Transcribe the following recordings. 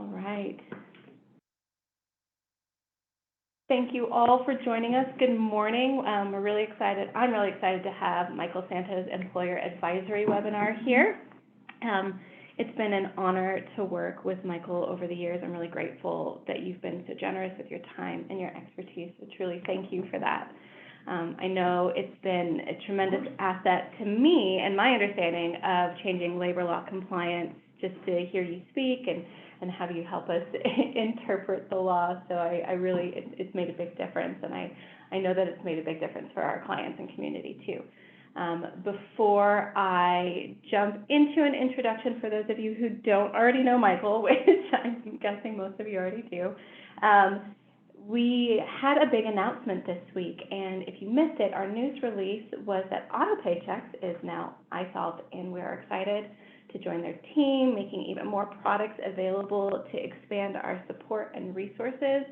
All right. Thank you all for joining us. Good morning. We're really excited. I'm really excited to have Michael Santo's Employer Advisory webinar here. It's been an honor to work with Michael over the years. I'm really grateful that you've been so generous with your time and your expertise. So truly, thank you for that. I know it's been a tremendous asset to me and my understanding of changing labor law compliance, just to hear you speak and have you help us interpret the law. So I really, it's made a big difference, and I know that it's made a big difference for our clients and community too. Before I jump into an introduction, for those of you who don't already know Michael, which I'm guessing most of you already do, we had a big announcement this week, and if you missed it, our news release was that AutoPay Checks is now iSolved, and we're excited to join their team, making even more products available to expand our support and resources.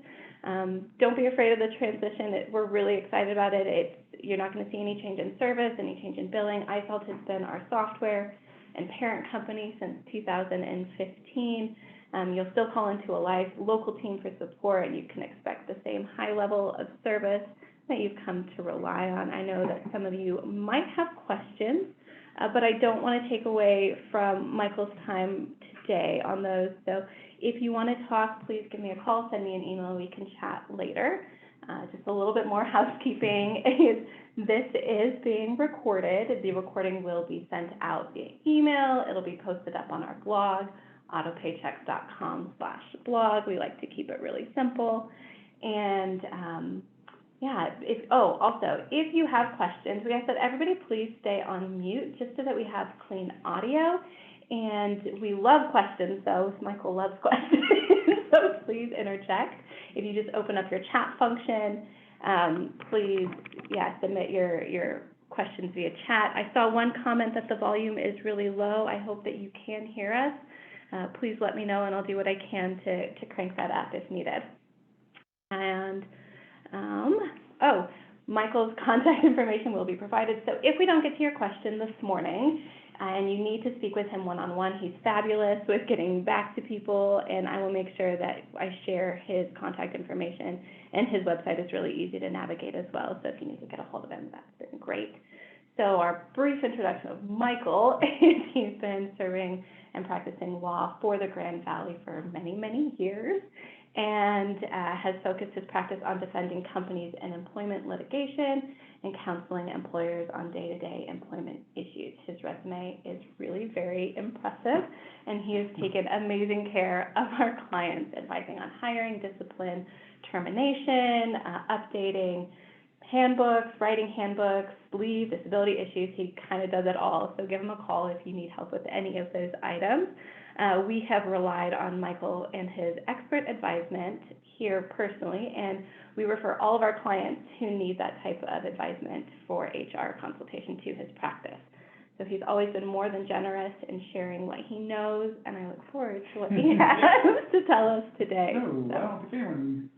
Don't be afraid of the transition. We're really excited about it. You're not going to see any change in service, any change in billing. iSolved has been our software and parent company since 2015. You'll still call into a live local team for support, and you can expect the same high level of service that you've come to rely on. I know that some of you might have questions, but I don't want to take away from Michael's time today on those. So if you want to talk, please give me a call, send me an email, we can chat later. Just a little bit more housekeeping. This is being recorded. The recording will be sent out via email. It'll be posted up on our blog, autopaychecks.com/blog. We like to keep it really simple. And also, if you have questions, we ask that everybody please stay on mute just so that we have clean audio. And we love questions, though. Michael loves questions, so please interject. If you just open up your chat function, please, submit your questions via chat. I saw one comment that the volume is really low. I hope that you can hear us. Please let me know, and I'll do what I can to crank that up if needed. And, Michael's contact information will be provided. So if we don't get to your question this morning, and you need to speak with him one-on-one, he's fabulous with getting back to people, and I will make sure that I share his contact information, and his website is really easy to navigate as well, so if you need to get a hold of him, that's been great. So our brief introduction of Michael is he's been serving and practicing law for the Grand Valley for many, many years, and has focused his practice on defending companies in employment litigation and counseling employers on day-to-day employment issues. His resume is really very impressive, and he has taken amazing care of our clients, advising on hiring, discipline, termination, updating handbooks, writing handbooks, leave, disability issues. He kind of does it all, so give him a call if you need help with any of those items. We have relied on Michael and his expert advisement here personally, and we refer all of our clients who need that type of advisement for HR consultation to his practice. So he's always been more than generous in sharing what he knows, and I look forward to what he has to tell us today. No, I don't think anyone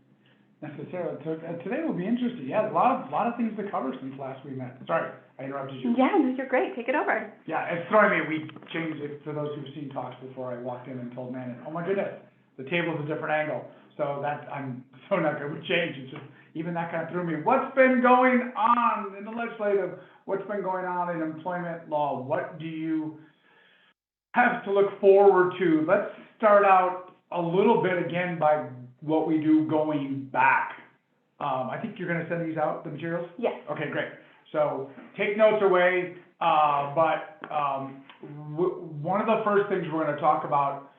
necessarily. Today will be interesting. Yeah, a lot of things to cover since last we met. Sorry, I interrupted you. Yeah, no, you're great. Take it over. Yeah, it's throwing me. We changed it for those who've seen talks before. I walked in and told Manon, oh my goodness, the table's a different angle. So I'm so not good with change. It's just, even that kind of threw me. What's been going on in the legislative? What's been going on in employment law? What do you have to look forward to? Let's start out a little bit again by what we do going back. I think you're going to send these out, the materials? Yes. Okay, great. So take notes away, one of the first things we're going to talk about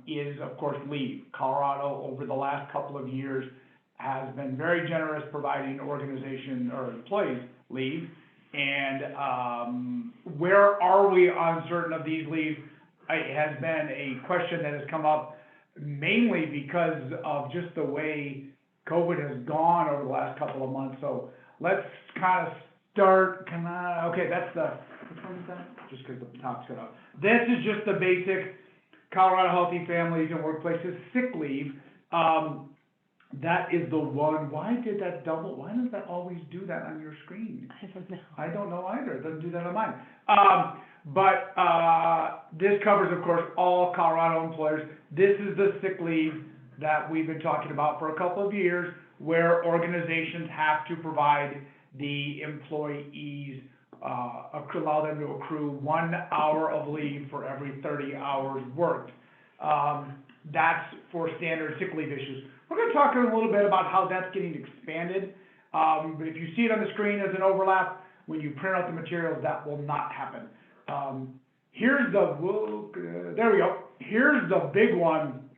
is, of course, leave. Colorado, over the last couple of years, has been very generous providing organization or employees leave. And where are we on certain of these leave? It has been a question that has come up mainly because of just the way COVID has gone over the last couple of months. So let's kind of start, okay, that's which one is that? Just because the top's cut off. This is just the basic Colorado Healthy Families and Workplaces sick leave. That is the one. Why did that double? Why does that always do that on your screen? I don't know. I don't know either. It doesn't do that on mine. But this covers, of course, all Colorado employers. This is the sick leave that we've been talking about for a couple of years, where organizations have to provide the employees, allow them to accrue 1 hour of leave for every 30 hours worked. That's for standard sick leave issues. We're going to talk a little bit about how that's getting expanded. But if you see it on the screen as an overlap, when you print out the materials, that will not happen. Here's the, there we go. Here's the big one,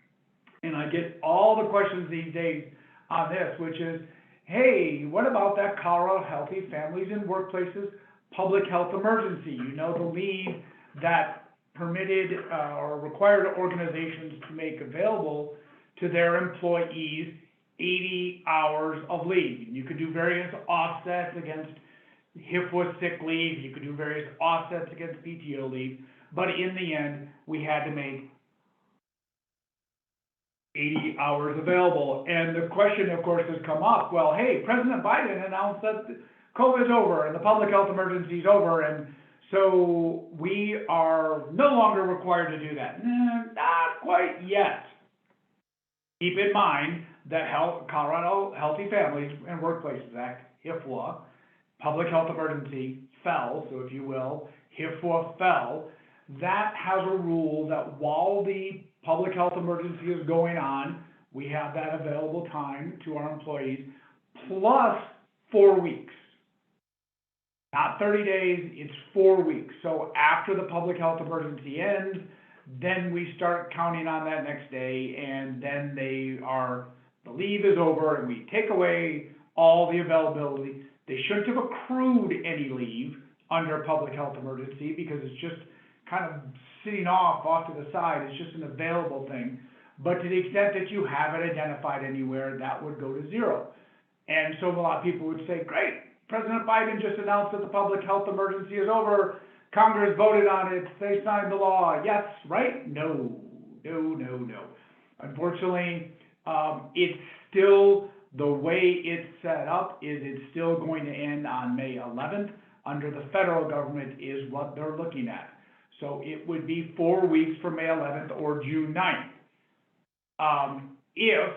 and I get all the questions these days on this, which is, hey, what about that Colorado Healthy Families and Workplaces public health emergency? You know, the leave that permitted or required organizations to make available to their employees 80 hours of leave. You could do various offsets against HIFWA sick leave, you could do various offsets against PTO leave, but in the end, we had to make 80 hours available. And the question, of course, has come up, well, hey, President Biden announced that COVID's over and the public health emergency is over, and so we are no longer required to do that. Not quite yet. Keep in mind that Colorado Healthy Families and Workplaces Act, HIFWA, public health emergency fell, so if you will, HIFWA fell. That has a rule that while the public health emergency is going on, we have that available time to our employees, plus 4 weeks. Not 30 days, it's 4 weeks. So after the public health emergency ends, then we start counting on that next day, and then the leave is over, and we take away all the availability. They shouldn't have accrued any leave under public health emergency because it's just kind of sitting off to the side. It's just an available thing. But to the extent that you have it identified anywhere, that would go to zero. And so a lot of people would say, great, President Biden just announced that the public health emergency is over. Congress voted on it. They signed the law. Yes, right? No. Unfortunately, it's still, the way it's set up is it's still going to end on May 11th under the federal government is what they're looking at. So it would be 4 weeks from May 11th or June 9th. If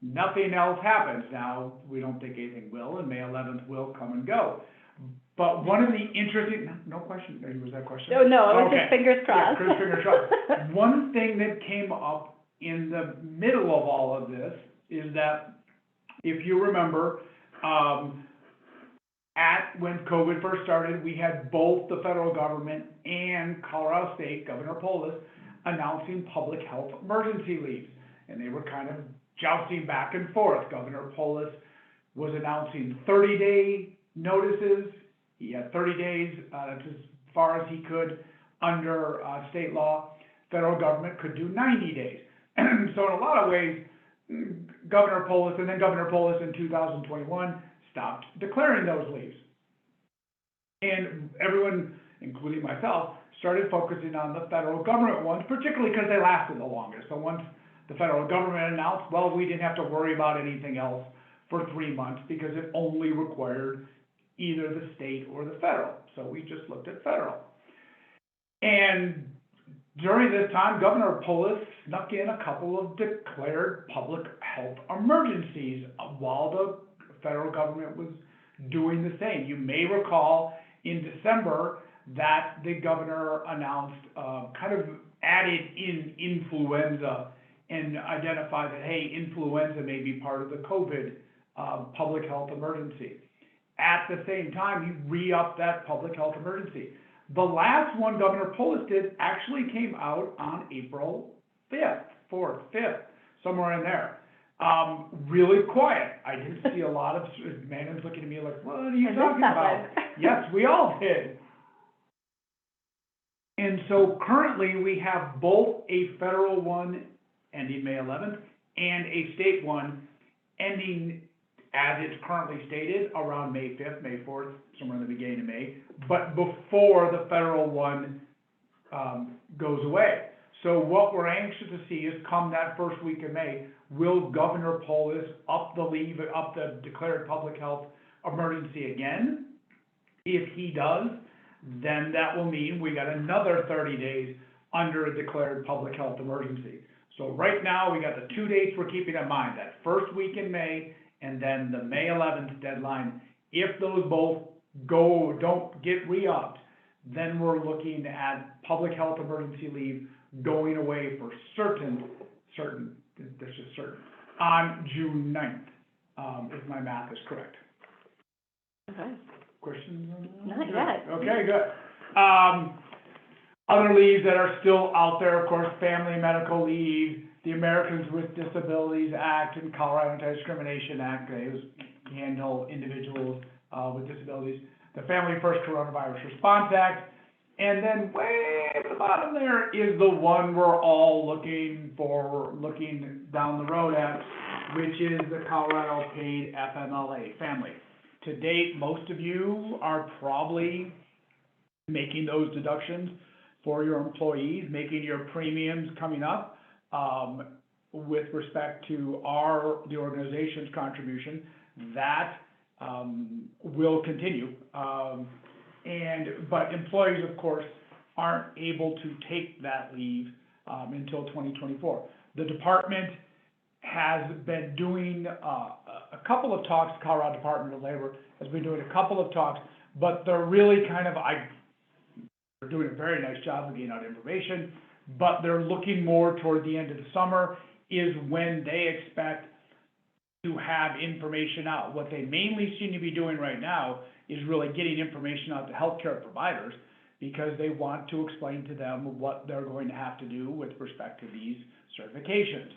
nothing else happens, now we don't think anything will, and May 11th will come and go. But one of the interesting, no question, was that a question? Oh, no, it was okay. just fingers crossed. Yeah, fingers crossed. One thing that came up in the middle of all of this is that, if you remember, when COVID first started, we had both the federal government and Colorado State, Governor Polis, announcing public health emergency leaves. And they were kind of jousting back and forth. Governor Polis was announcing 30-day notices. He had 30 days, that's as far as he could under state law. Federal government could do 90 days. So in a lot of ways, Governor Polis in 2021 stopped declaring those leaves. And everyone, including myself, started focusing on the federal government ones, particularly because they lasted the longest. So once the federal government announced, well, we didn't have to worry about anything else for 3 months because it only required either the state or the federal. So we just looked at federal. And during this time, Governor Polis snuck in a couple of declared public health emergencies while the federal government was doing the same. You may recall in December that the governor announced, kind of added in influenza and identified that, hey, influenza may be part of the COVID public health emergency. At the same time, he re-upped that public health emergency. The last one Governor Polis did actually came out on April 5th, 4th, 5th, somewhere in there. Really quiet. I didn't see a lot of, Mannon's looking at me like, what are you talking about? Yes, we all did. And so currently we have both a federal one ending May 11th and a state one ending, as it's currently stated, around May 5th, May 4th, somewhere in the beginning of May, but before the federal one goes away. So what we're anxious to see is come that first week of May, will Governor Polis up the declared public health emergency again? If he does, then that will mean we got another 30 days under a declared public health emergency. So right now, we got the 2 dates we're keeping in mind, that first week in May, and then the May 11th deadline. If those both don't get re-upped, then we're looking at public health emergency leave going away for certain, on June 9th, if my math is correct. Okay. Questions? Not yet. Okay, good. Other leaves that are still out there, of course, family medical leave, the Americans with Disabilities Act and Colorado Antidiscrimination Act, those handle individuals with disabilities, the Family First Coronavirus Response Act, and then way at the bottom there is the one we're all looking down the road at, which is the Colorado Paid FMLA, FAMLI. To date, most of you are probably making those deductions for your employees, making your premiums coming up with respect to the organization's contribution. That will continue. But employees, of course, aren't able to take that leave until 2024. The department has been doing a couple of talks, the Colorado Department of Labor has been doing a couple of talks, but they're really they're doing a very nice job of getting out information, but they're looking more toward the end of the summer is when they expect to have information out. What they mainly seem to be doing right now is really getting information out to healthcare providers because they want to explain to them what they're going to have to do with respect to these certifications.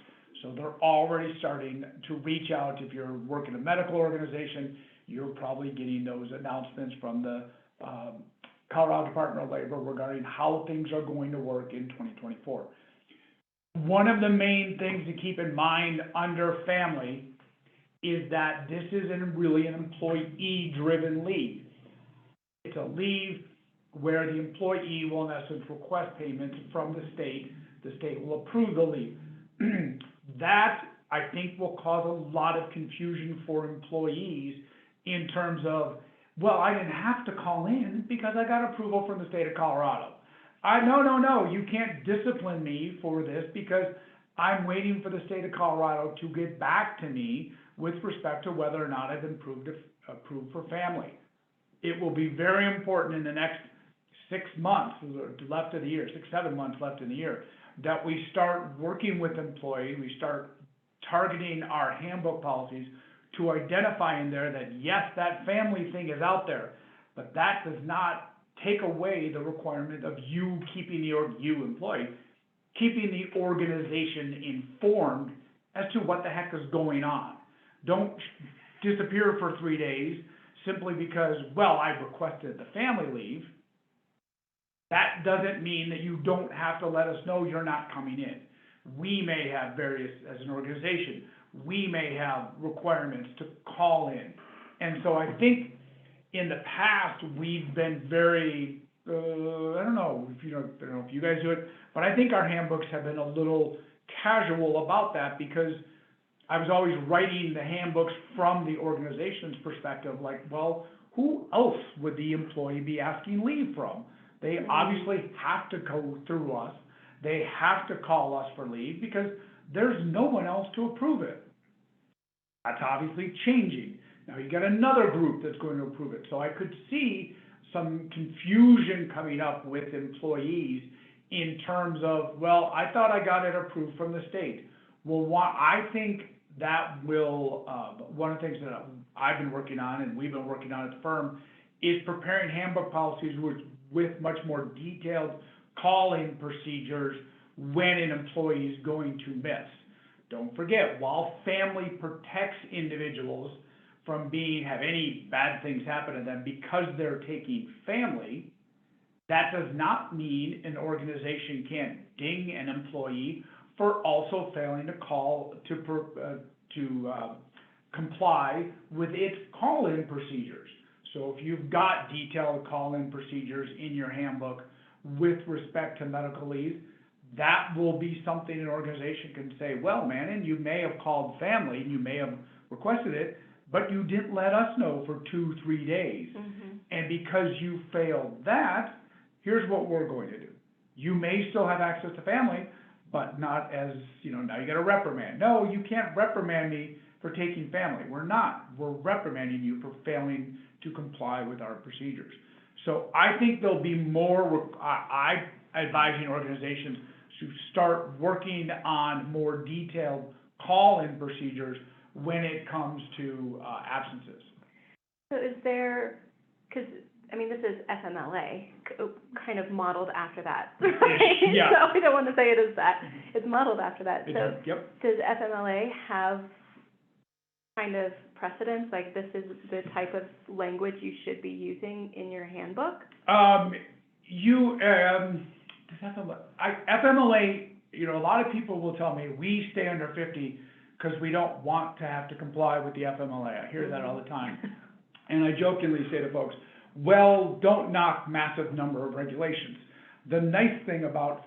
So they're already starting to reach out. If you're working in a medical organization, you're probably getting those announcements from the Colorado Department of Labor regarding how things are going to work in 2024. One of the main things to keep in mind under FAMLI is that this isn't really an employee-driven leave. It's a leave where the employee will, in essence, request payments from the state. The state will approve the leave. That, I think, will cause a lot of confusion for employees in terms of, well, I didn't have to call in because I got approval from the state of Colorado. No, you can't discipline me for this because I'm waiting for the state of Colorado to get back to me with respect to whether or not I've been approved for FAMLI. It will be very important in the next 6 months left of the year, 7 months left in the year, that we start working with employees, we start targeting our handbook policies to identify in there that, yes, that FAMLI thing is out there, but that does not take away the requirement of you keeping employee, keeping the organization informed as to what the heck is going on. Don't disappear for 3 days simply because, well, I requested the family leave. That doesn't mean that you don't have to let us know you're not coming in. We may have as an organization, we may have requirements to call in. And so I think in the past, we've been very, I don't know if you guys do it, but I think our handbooks have been a little casual about that because I was always writing the handbooks from the organization's perspective, like, well, who else would the employee be asking leave from? They obviously have to go through us. They have to call us for leave because there's no one else to approve it. That's obviously changing. Now you got another group that's going to approve it. So I could see some confusion coming up with employees in terms of, well, I thought I got it approved from the state. Well, I think that will, one of the things that I've been working on and we've been working on at the firm is preparing handbook policies with much more detailed call-in procedures when an employee is going to miss. Don't forget, while FAMLI protects individuals from have any bad things happen to them because they're taking FAMLI, that does not mean an organization can't ding an employee for also failing to comply with its call-in procedures. So if you've got detailed call-in procedures in your handbook with respect to medical leave, that will be something an organization can say, well, man, and you may have called FAMLI and you may have requested it, but you didn't let us know for 2-3 days. Mhm. And because you failed that, here's what we're going to do. You may still have access to family, but not as, now you got a reprimand. No, you can't reprimand me for taking family. We're not. We're reprimanding you for failing to comply with our procedures. So I think there'll be more, I advising organizations to start working on more detailed call-in procedures when it comes to absences. So is there, because, this is FMLA, kind of modeled after that, right? Yeah. So I don't want to say it is that. It's modeled after that. So Yep. does FMLA have kind of precedence, like this is the type of language you should be using in your handbook? FMLA, a lot of people will tell me, we stay under 50 because we don't want to have to comply with the FMLA. I hear that all the time. And I jokingly say to folks, well, don't knock massive number of regulations. The nice thing about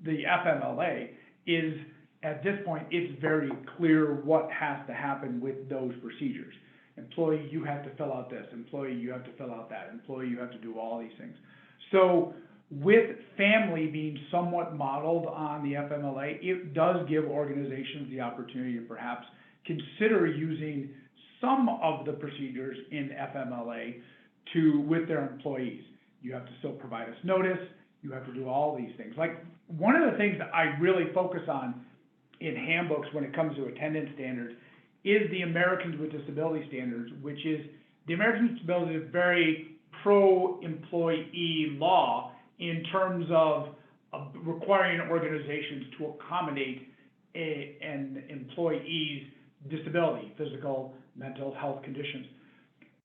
the FMLA is, at this point, it's very clear what has to happen with those procedures. Employee, you have to fill out this. Employee, you have to fill out that. Employee, you have to do all these things. So with family being somewhat modeled on the FMLA, it does give organizations the opportunity to perhaps consider using some of the procedures in FMLA with their employees. You have to still provide us notice. You have to do all these things. Like, one of the things that I really focus on in handbooks when it comes to attendance standards is the Americans with Disabilities standards, which is, the Americans with Disabilities is very pro-employee law in terms of requiring organizations to accommodate an employee's disability, physical, mental health conditions.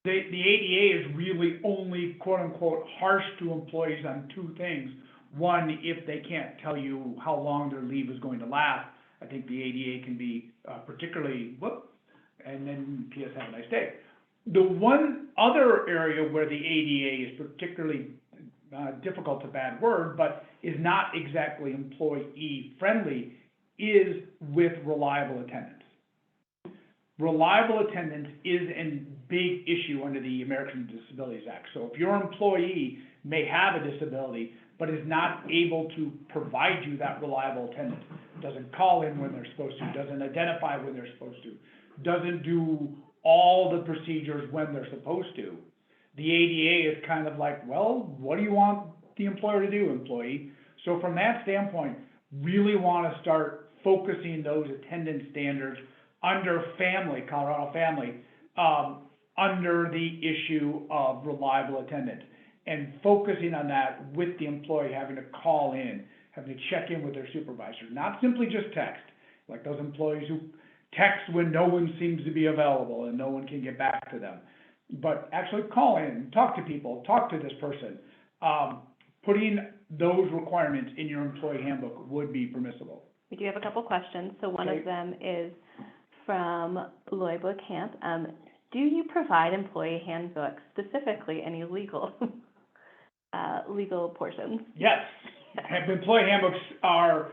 The ADA is really only, quote-unquote, harsh to employees on two things. One, if they can't tell you how long their leave is going to last, I think the ADA can be particularly, and then PS, have a nice day. The one other area where the ADA is particularly difficult, a bad word, but is not exactly employee-friendly, is with reliable attendance. Reliable attendance is a big issue under the Americans with Disabilities Act. So if your employee may have a disability, but is not able to provide you that reliable attendance, doesn't call in when they're supposed to, doesn't identify when they're supposed to, doesn't do all the procedures when they're supposed to, the ADA is kind of like, well, what do you want the employer to do, employee? So from that standpoint, really want to start focusing those attendance standards under family, Colorado family, under the issue of reliable attendance, and focusing on that with the employee having to call in, having to check in with their supervisor, not simply just text, like those employees who text when no one seems to be available and no one can get back to them, but actually call in, talk to people, talk to this person. Putting those requirements in your employee handbook would be permissible. We do have a couple questions. So one of them is from Loiba Camp. Do you provide employee handbooks, specifically any legal legal portions? Yes. Employee handbooks are,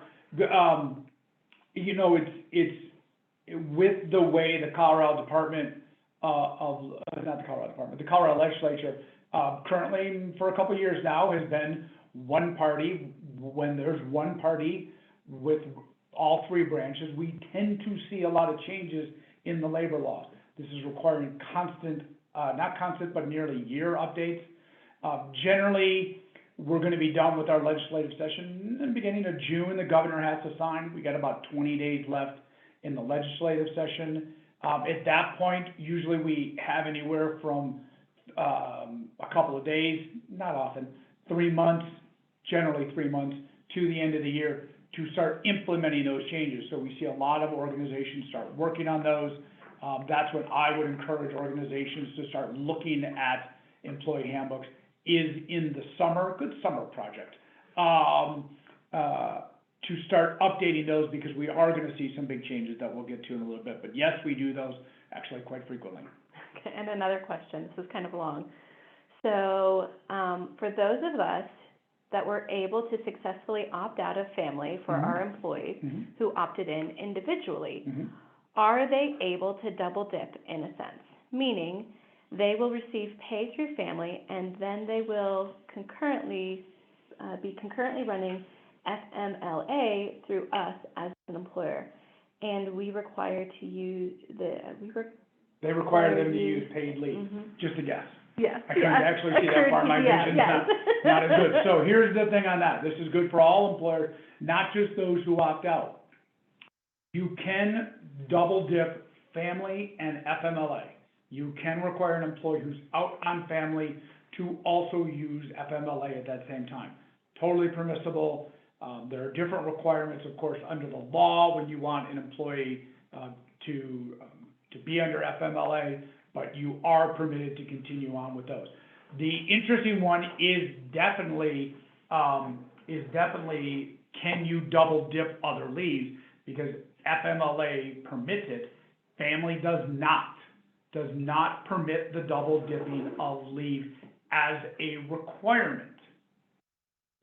it's with the way the Colorado Department the Colorado Legislature, currently for a couple of years now has been one party. When there's one party with all three branches, we tend to see a lot of changes in the labor laws. This is requiring not constant, but nearly year updates. Generally, we're going to be done with our legislative session in the beginning of June. The governor has to sign. We got about 20 days left in the legislative session. At that point, usually we have anywhere from a couple of days, not often, 3 months, generally 3 months, to the end of the year to start implementing those changes. So we see a lot of organizations start working on those. That's what I would encourage organizations to start looking at employee handbooks is in the summer, good summer project, to start updating those, because we are going to see some big changes that we'll get to in a little bit. But yes, we do those actually quite frequently. Okay, and another question, this is kind of long. So for those of us that were able to successfully opt out of family for our employees who opted in individually, are they able to double dip in a sense? meaning they will receive pay through FAMLI, and then they will be concurrently running FMLA through us as an employer. And we require to use They require them to use paid leave, Mm-hmm. just a guess. Yes. I couldn't actually see that part, my vision's not as good. So here's the thing on that, this is good for all employers, not just those who opt out. You can double dip FAMLI and FMLA. You can require an employee who's out on FAMLI to also use FMLA at that same time. Totally permissible. There are different requirements, of course, under the law when you want an employee to be under FMLA, but you are permitted to continue on with those. The interesting one is definitely can you double dip other leaves, because FMLA permits it, FAMLI does not permit the double dipping of leave as a requirement.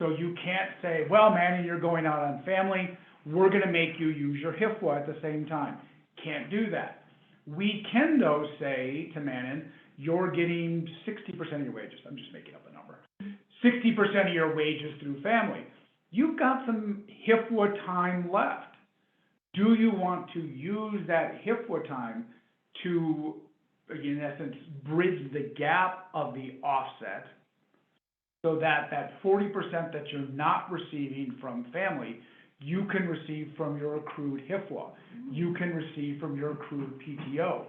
So you can't say, well, Manny, you're going out on FAMLI, we're gonna make you use your HIFWA at the same time. Can't do that. We can, though, say to Manon, you're getting 60% of your wages. I'm just making up a number. 60% of your wages through FAMLI. You've got some HIFWA time left. Do you want to use that HIFWA time to, in essence, bridge the gap of the offset so that that 40% that you're not receiving from FAMLI, you can receive from your accrued HIFWA. You can receive from your accrued PTO.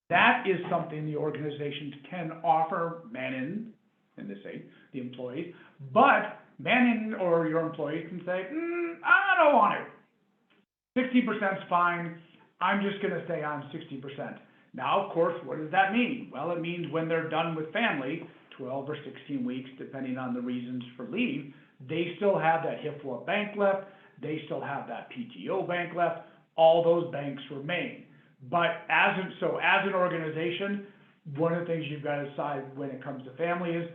That is something the organizations can offer Manon, in this case, the employees, but Manon or your employees can say, I don't want it. 60% is fine. I'm just going to stay on 60%. Now, of course, what does that mean? Well, it means when they're done with FAMLI, 12 or 16 weeks, depending on the reasons for leave, they still have that HIFWA bank left, they still have that PTO bank left, all those banks remain. But as an organization, one of the things you've got to decide when it comes to FAMLI is,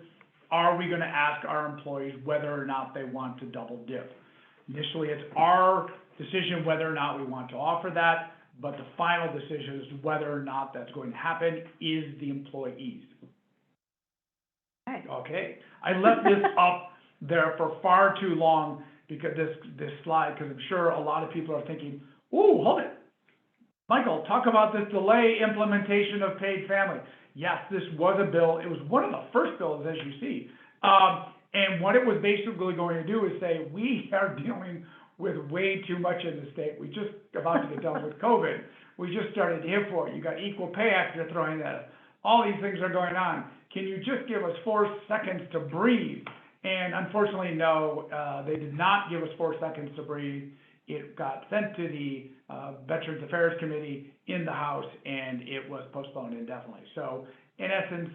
are we going to ask our employees whether or not they want to double dip? Initially, it's our decision whether or not we want to offer that, but the final decision as to whether or not that's going to happen is the employees. Okay, I left this up there for far too long because this slide, because I'm sure a lot of people are thinking, ooh, hold it. Michael, talk about this delay implementation of paid FAMLI. Yes, this was a bill. It was one of the first bills, as you see. And what it was basically going to do is say, we are dealing with way too much in the state. We just about to get done with COVID. We just started HIFWA. You got Equal Pay Act you're throwing at us. All these things are going on. Can you just give us 4 seconds to breathe? And unfortunately, no, they did not give us 4 seconds to breathe. It got sent to the Veterans Affairs Committee in the House, and it was postponed indefinitely. So, in essence,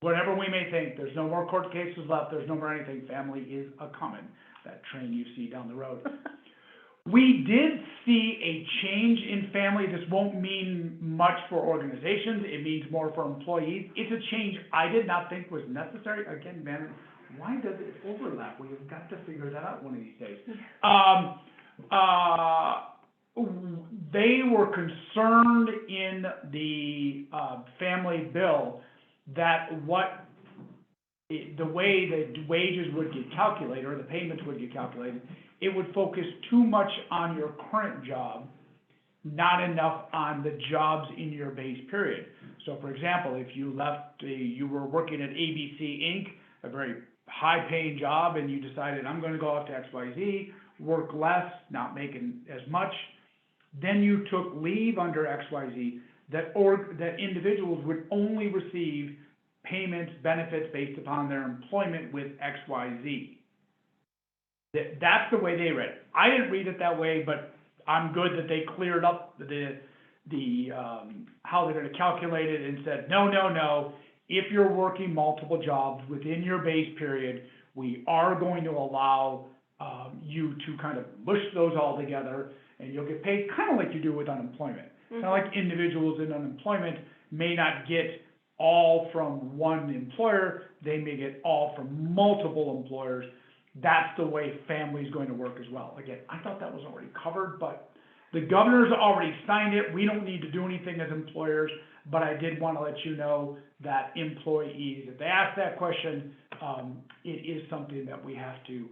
whatever we may think, there's no more court cases left, there's no more anything, FAMLI is a coming, that train you see down the road. We did see a change in FAMLI. This won't mean much for organizations, it means more for employees. It's a change I did not think was necessary. Again, man, why does it overlap? We have got to figure that out one of these days. They were concerned in the FAMLI bill that the way the wages would get calculated, or the payments would get calculated, it would focus too much on your current job, not enough on the jobs in your base period. So, for example, if you you were working at ABC Inc., a very high-paying job, and you decided, I'm going to go off to XYZ, work less, not making as much, then you took leave under XYZ, that individuals would only receive payments, benefits based upon their employment with XYZ. That's the way they read it. I didn't read it that way, but I'm good that they cleared up how they're going to calculate it and said, no. If you're working multiple jobs within your base period, we are going to allow you to kind of mush those all together, and you'll get paid kind of like you do with unemployment. Kind of like individuals in unemployment may not get all from one employer, they may get all from multiple employers. That's the way FAMLI is going to work as well. Again, I thought that was already covered, but The governor's already signed it. We don't need to do anything as employers, but I did want to let you know that employees, if they ask that question, it is something that we have to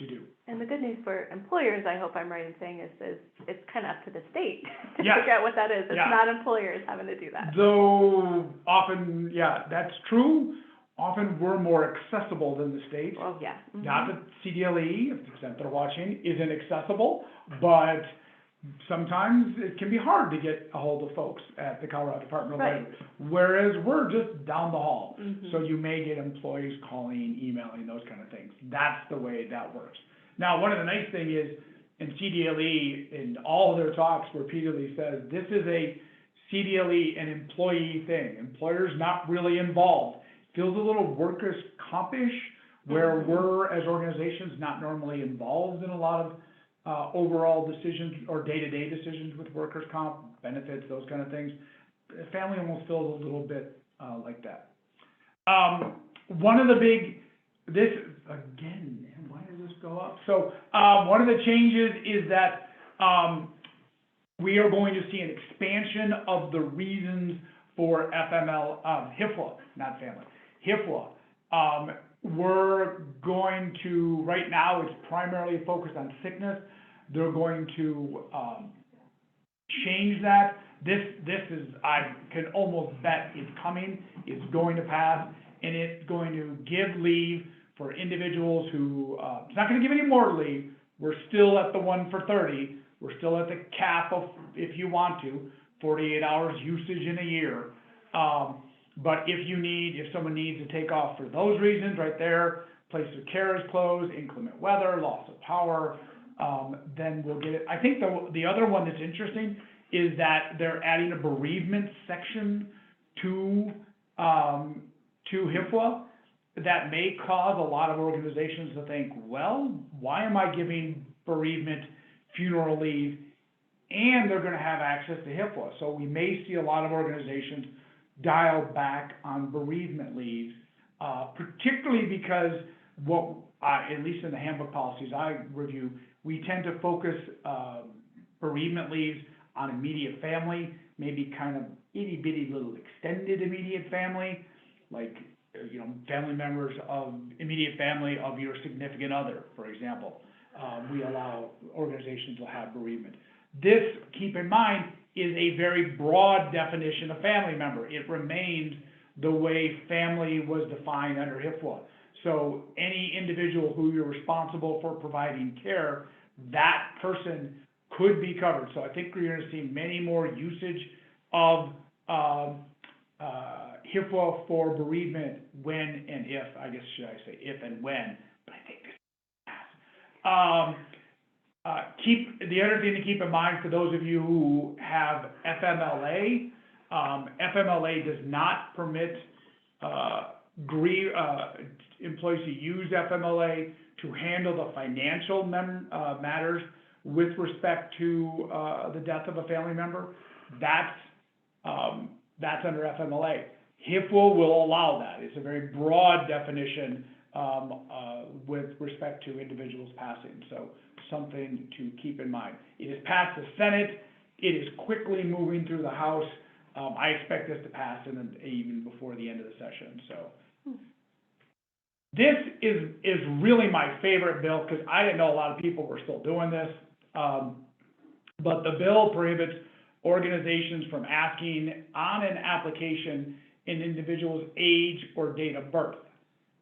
do. And the good news for employers, I hope I'm right in saying, is it's kind of up to the state to Yes. figure out what that is. It's Yeah. not employers having to do that. Though often, yeah, that's true. Often we're more accessible than the state. Well, yeah. Mhm. Not that CDLE, if the extent they're watching, isn't accessible, but sometimes it can be hard to get a hold of folks at the Colorado Department of Right. Labor. Whereas we're just down the hall. Mhm. So you may get employees calling, emailing, those kind of things. That's the way that works. Now, one of the nice things is, in CDLE, in all of their talks repeatedly says, this is a CDLE, an employee thing. Employer's not really involved. Feels a little workers' comp-ish, where we're, as organizations, not normally involved in a lot of overall decisions or day-to-day decisions with workers' comp, benefits, those kind of things. Family almost feels a little bit like that. One of the big, this, again, man, why does this go up? So one of the changes is that we are going to see an expansion of the reasons for HIFLA, not family, HIFLA. We're going to, right now, it's primarily focused on sickness. They're going to change that. This is, I can almost bet it's coming, it's going to pass, and it's going to give leave for individuals who, it's not gonna give any more leave. We're still at the 1 for 30. We're still at the cap of, if you want to, 48 hours usage in a year. But if someone needs to take off for those reasons, right there, place of care is closed, inclement weather, loss of power, then we'll get it. I think the other one that's interesting is that they're adding a bereavement section to HIFLA that may cause a lot of organizations to think, well, why am I giving bereavement funeral leave and they're gonna have access to HIFLA? So we may see a lot of organizations dial back on bereavement leaves, particularly because at least in the handbook policies I review, we tend to focus bereavement leaves on immediate family, maybe kind of itty-bitty little extended immediate family, like, family members of immediate family of your significant other, for example. We allow organizations to have bereavement. This, keep in mind, is a very broad definition of family member. It remains the way family was defined under HIFLA. So any individual who you're responsible for providing care, that person could be covered. So I think we're going to see many more usage of HIFLA for bereavement when and if, I guess should I say if and when, but I think this the other thing to keep in mind for those of you who have FMLA, FMLA does not permit employees to use FMLA to handle the financial matters with respect to the death of a family member. That's under FMLA. HIFLA will allow that. It's a very broad definition with respect to individuals passing. So something to keep in mind. It has passed the Senate. It is quickly moving through the House. I expect this to pass even before the end of the session. So this is really my favorite bill because I didn't know a lot of people were still doing this. But the bill prohibits organizations from asking on an application an individual's age or date of birth.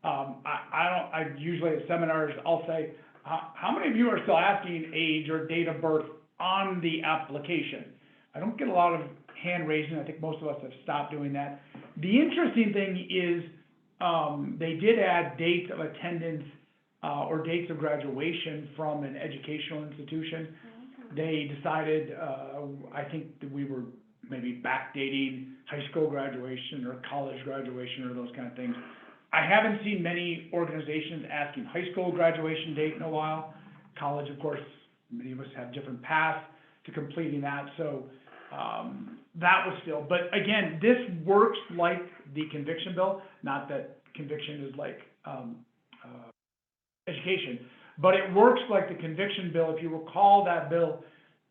I usually at seminars, I'll say, how many of you are still asking age or date of birth on the application? I don't get a lot of hand raising. I think most of us have stopped doing that. The interesting thing is they did add dates of attendance or dates of graduation from an educational institution. They decided, I think that we were maybe backdating high school graduation or college graduation or those kind of things. I haven't seen many organizations asking high school graduation date in a while. College, of course, many of us have different paths to completing that, so that was still. But again, this works like the conviction bill, not that conviction is like education, but it works like the conviction bill. If you recall that bill,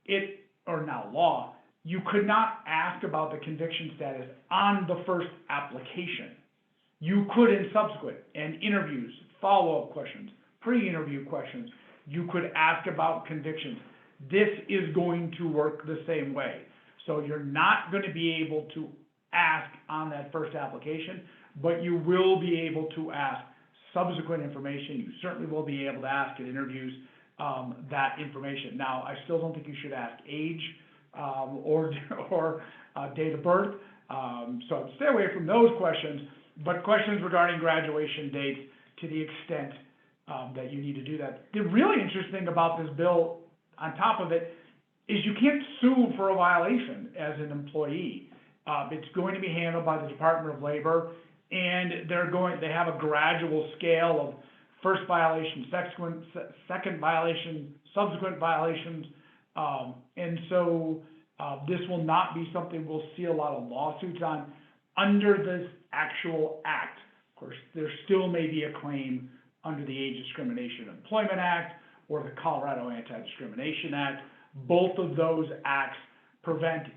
it or now law, you could not ask about the conviction status on the first application. You could in subsequent, and interviews, follow-up questions, pre-interview questions, you could ask about convictions. This is going to work the same way. So you're not going to be able to ask on that first application, but you will be able to ask subsequent information. You certainly will be able to ask in interviews that information. Now, I still don't think you should ask age or date of birth. So stay away from those questions, but questions regarding graduation dates to the extent that you need to do that. The really interesting thing about this bill, on top of it, is you can't sue for a violation as an employee. It's going to be handled by the Department of Labor, and they have a gradual scale of first violation, second violation, subsequent violations, and so this will not be something we'll see a lot of lawsuits on under this actual act. Of course, there still may be a claim under the Age Discrimination and Employment Act or the Colorado Anti-Discrimination Act. Both of those acts prevent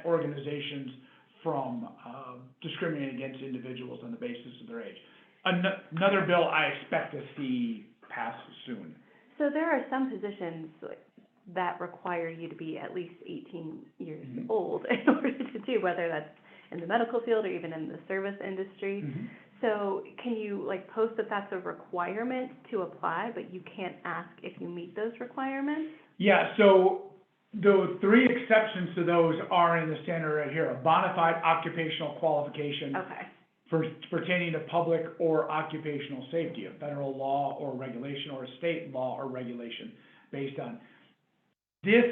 organizations from discriminating against individuals on the basis of their age. Another bill I expect to see pass soon. So there are some positions that require you to be at least 18 years old in order to do, whether that's in the medical field or even in the service industry. So can you post that that's a requirement to apply, but you can't ask if you meet those requirements? Yeah, so the three exceptions to those are in the standard right here: a bona fide occupational qualification pertaining to public or occupational safety, a federal law or regulation or a state law or regulation based on this.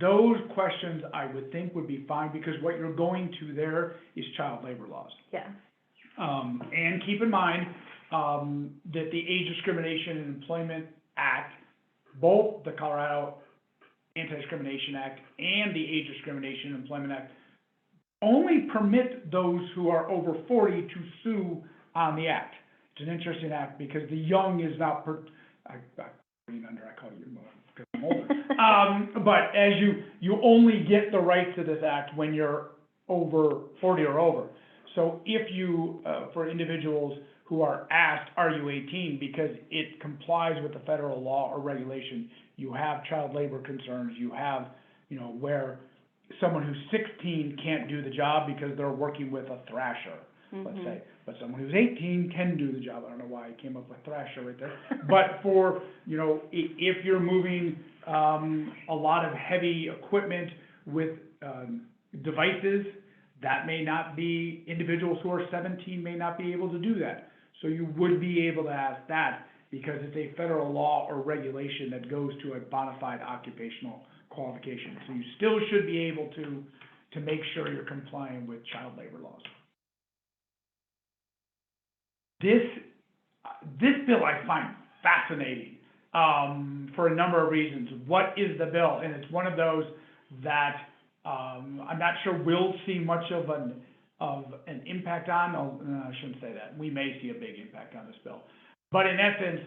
Those questions I would think would be fine, because what you're going to there is child labor laws. Yeah. And keep in mind that the Age Discrimination and Employment Act, both the Colorado Anti-Discrimination Act and the Age Discrimination and Employment Act, only permit those who are over 40 to sue on the act. It's an interesting act because the young is not, I call you because I'm older. But as you only get the rights to this act when you're over 40 or over. So if you, for individuals who are asked, are you 18, because it complies with the federal law or regulation, you have child labor concerns, you have, where someone who's 16 can't do the job because they're working with a thrasher, let's say, but someone who's 18 can do the job. I don't know why I came up with thrasher right there, but for, if you're moving a lot of heavy equipment with devices, that may not be, individuals who are 17 may not be able to do that. So you would be able to ask that because it's a federal law or regulation that goes to a bona fide occupational qualification. So you still should be able to make sure you're complying with child labor laws. This bill I find fascinating for a number of reasons. What is the bill? And it's one of those that I'm not sure we'll see much of an impact on. No, I shouldn't say that. We may see a big impact on this bill. But in essence,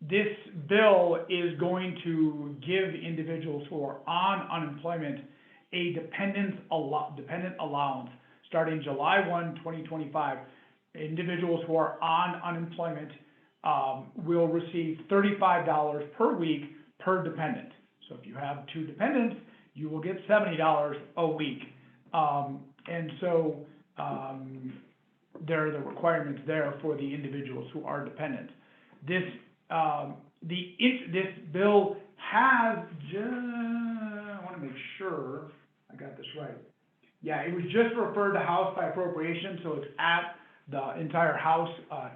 this bill is going to give individuals who are on unemployment a dependent allowance starting July 1, 2025. Individuals who are on unemployment will receive $35 per week per dependent. So if you have 2 dependents, you will get $70 a week. And so there are the requirements there for the individuals who are dependent. This bill has I want to make sure I got this right. Yeah, it was just referred to House by appropriation, so it's at the entire House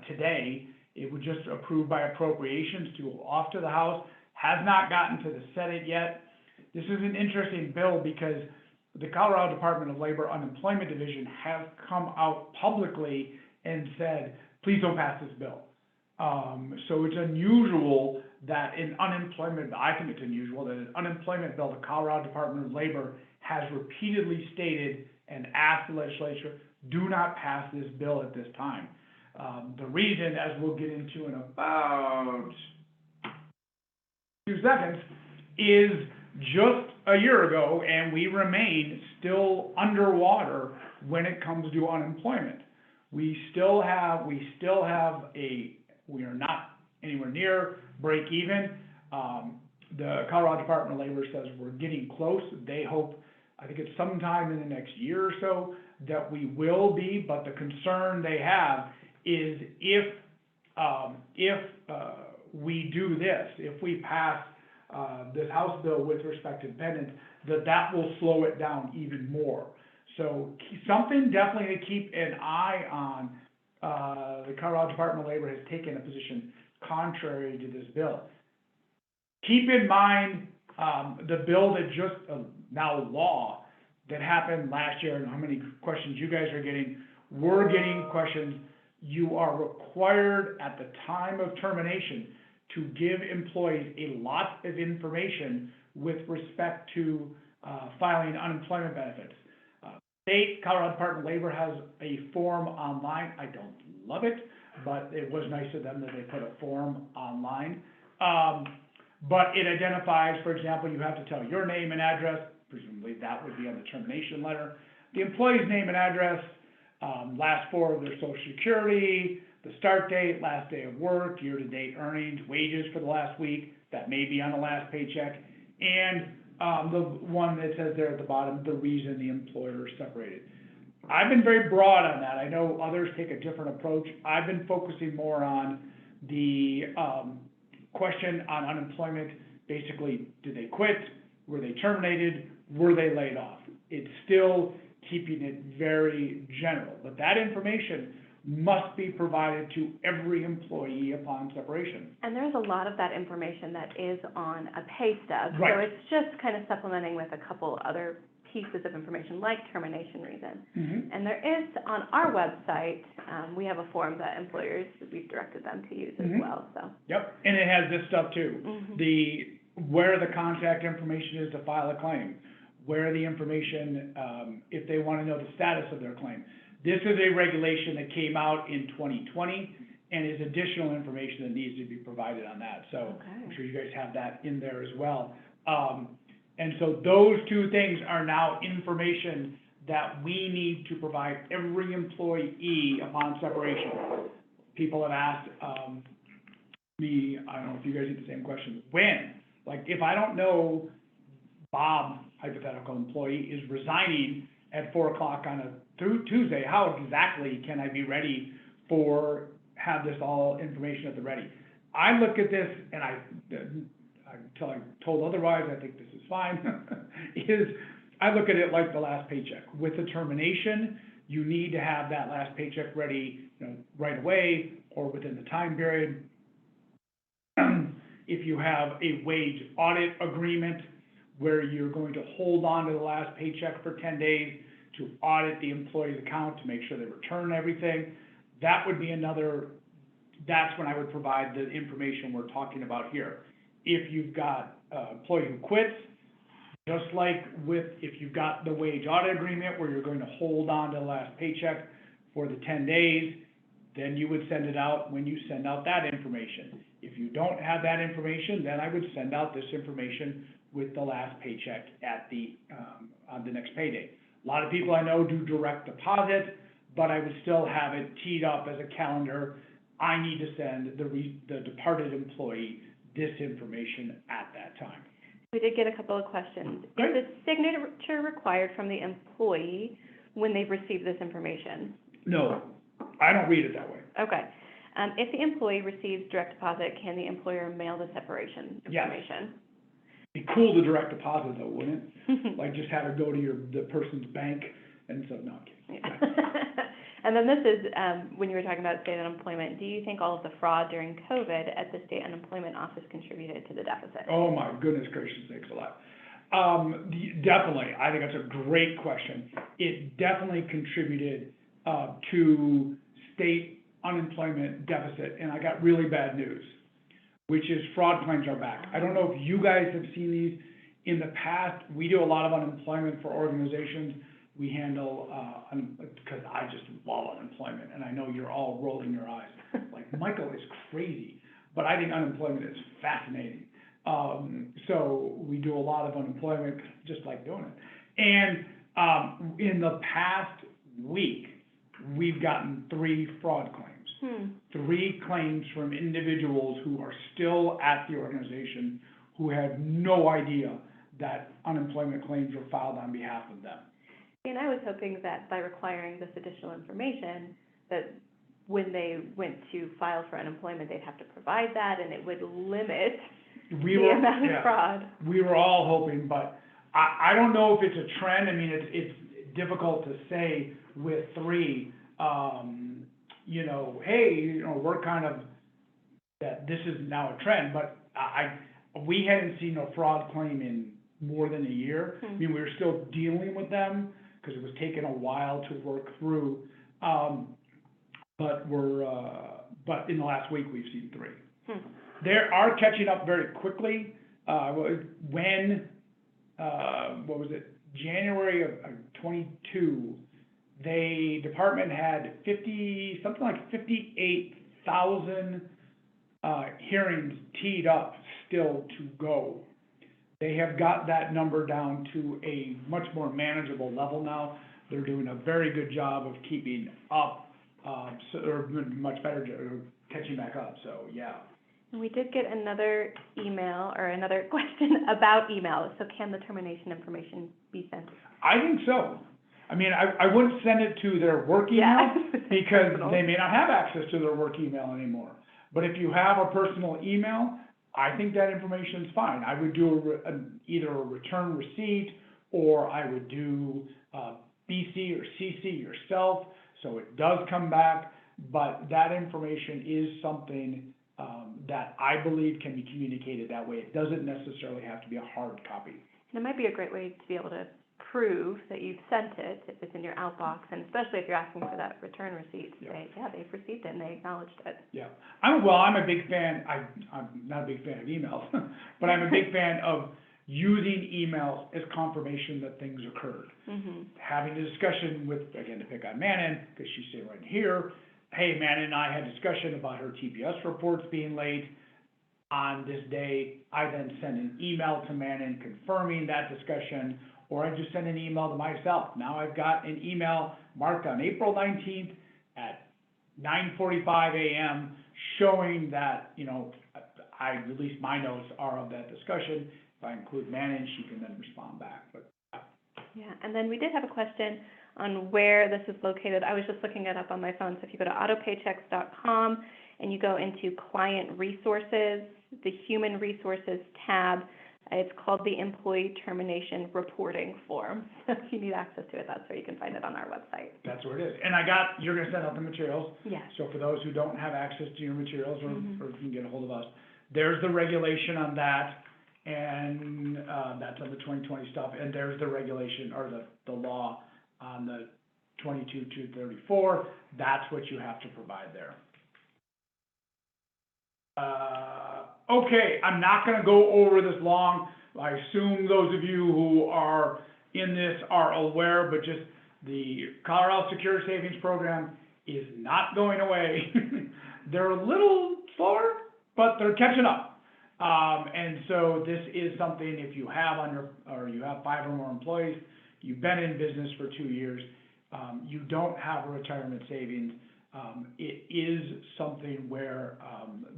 today. It was just approved by appropriations to go off to the House. Has not gotten to the Senate yet. This is an interesting bill because the Colorado Department of Labor Unemployment Division has come out publicly and said, please don't pass this bill. So it's unusual that I think it's unusual that an unemployment bill, the Colorado Department of Labor has repeatedly stated and asked the legislature, do not pass this bill at this time. The reason, as we'll get into in about 2 seconds, is just a year ago, and we remain still underwater when it comes to unemployment. We are not anywhere near break even. The Colorado Department of Labor says we're getting close. They hope, I think it's sometime in the next year or so, that we will be, but the concern they have is if we do this, if we pass this House bill with respect to dependents, that will slow it down even more. So something definitely to keep an eye on. The Colorado Department of Labor has taken a position contrary to this bill. Keep in mind the bill that just now law that happened last year, and how many questions you guys are getting. We're getting questions. You are required at the time of termination to give employees a lot of information with respect to filing unemployment benefits. State Colorado Department of Labor has a form online. I don't love it, but it was nice of them that they put a form online. But it identifies, for example, you have to tell your name and address. Presumably that would be on the termination letter. The employee's name and address, last four of their Social Security, the start date, last day of work, year-to-date earnings, wages for the last week, that may be on the last paycheck, and the one that says there at the bottom, the reason the employer is separated. I've been very broad on that. I know others take a different approach. I've been focusing more on the question on unemployment. Basically, did they quit? Were they terminated? Were they laid off? It's still keeping it very general, but that information must be provided to every employee upon separation. And there's a lot of that information that is on a pay stub. Right. So it's just kind of supplementing with a couple other pieces of information like termination reason. Mm-hmm. And there is, on our website, we have a form that employers, we've directed them to use as Mm-hmm. well, so. Yep, and it has this stuff too. Mm-hmm. Where the contact information is to file a claim, where the information, if they want to know the status of their claim. This is a regulation that came out in 2020 and is additional information that needs to be provided on that. So Okay. I'm sure you guys have that in there as well. And so those two things are now information that we need to provide every employee upon separation. People have asked me, I don't know if you guys get the same question, when? Like, if I don't know Bob, hypothetical employee, is resigning at 4 o'clock on a Tuesday, how exactly can I be ready have this all information at the ready? I look at this, and until I'm told otherwise, I think this is fine, I look at it like the last paycheck. With the termination, you need to have that last paycheck ready, right away or within the time period. If you have a wage audit agreement where you're going to hold on to the last paycheck for 10 days to audit the employee's account to make sure they return everything, that would be that's when I would provide the information we're talking about here. If you've got an employee who quits, just like if you've got the wage audit agreement where you're going to hold on to the last paycheck for the 10 days, then you would send it out when you send out that information. If you don't have that information, then I would send out this information with the last paycheck on the next payday. A lot of people I know do direct deposit, but I would still have it teed up as a calendar. I need to send the departed employee this information at that time. We did get a couple of questions. Great. Is a signature required from the employee when they've received this information? No, I don't read it that way. Okay. If the employee receives direct deposit, can the employer mail the separation information? Be cool to direct deposit though, wouldn't it? Like just have it go to the person's bank, and so, no, I'm kidding. Yeah. And then this is, when you were talking about state unemployment, do you think all of the fraud during COVID at the state unemployment office contributed to the deficit? Oh my goodness gracious, thanks a lot. Definitely, I think that's a great question. It definitely contributed to state unemployment deficit, and I got really bad news, which is fraud claims are back. I don't know if you guys have seen these. In the past, we do a lot of unemployment for organizations. We handle, because I just love unemployment, and I know you're all rolling your eyes. Like, Michael is crazy, but I think unemployment is fascinating. So we do a lot of unemployment, just like doing it. And, in the past week, we've gotten 3 fraud claims. 3 claims from individuals who are still at the organization who had no idea that unemployment claims were filed on behalf of them. And I was hoping that by requiring this additional information, that when they went to file for unemployment, they'd have to provide that, and it would limit the amount of fraud. We were all hoping, but I don't know if it's a trend. I mean, it's difficult to say with 3, you know, hey, you know, we're kind of, that this is now a trend, but we hadn't seen a fraud claim in more than a year. I mean, we were still dealing with them because it was taking a while to work through. But in the last week, we've seen 3. They are catching up very quickly. When, what was it, January of 22, department had something like 58,000 hearings teed up still to go. They have got that number down to a much more manageable level now. They're doing a very good job of keeping up, or much better catching back up, so yeah. And we did get another email, or another question about email. So can the termination information be sent? I think so. I mean, I wouldn't send it to their work email because they may not have access to their work email anymore. But if you have a personal email, I think that information is fine. I would do either a return receipt, or I would do BC or CC yourself, so it does come back. But that information is something that I believe can be communicated that way. It doesn't necessarily have to be a hard copy. And it might be a great way to be able to prove that you've sent it if it's in your outbox, and especially if you're asking for that return receipt, say, yeah, they've received it and they acknowledged it. Yeah. I'm a big fan, I'm not a big fan of emails, but I'm a big fan of using emails as confirmation that things occurred. Having a discussion with, again, to pick on Manon, because she's sitting right here, hey, Manon and I had a discussion about her TPS reports being late on this day. I then send an email to Manon confirming that discussion, or I just send an email to myself. Now I've got an email marked on April 19th at 9:45 a.m. showing that, you know, I released my notes are of that discussion. If I include Manon, she can then respond back. But yeah, and then we did have a question on where this is located. I was just looking it up on my phone. So if you go to autopaychecks.com and you go into Client Resources, the Human Resources tab, it's called the Employee Termination Reporting Form. So if you need access to it, that's where you can find it on our website. That's where it is. And you're going to send out the materials. Yes. So for those who don't have access to your materials, or you can get a hold of us, there's the regulation on that, and that's on the 2020 stuff, and there's the regulation, or the law on the 22-234. That's what you have to provide there. Okay, I'm not going to go over this long. I assume those of you who are in this are aware, but just the Colorado SecureSavings program is not going away. They're a little slower, but they're catching up. And so this is something, if you have you have 5 or more employees, you've been in business for 2 years, you don't have a retirement savings, it is something where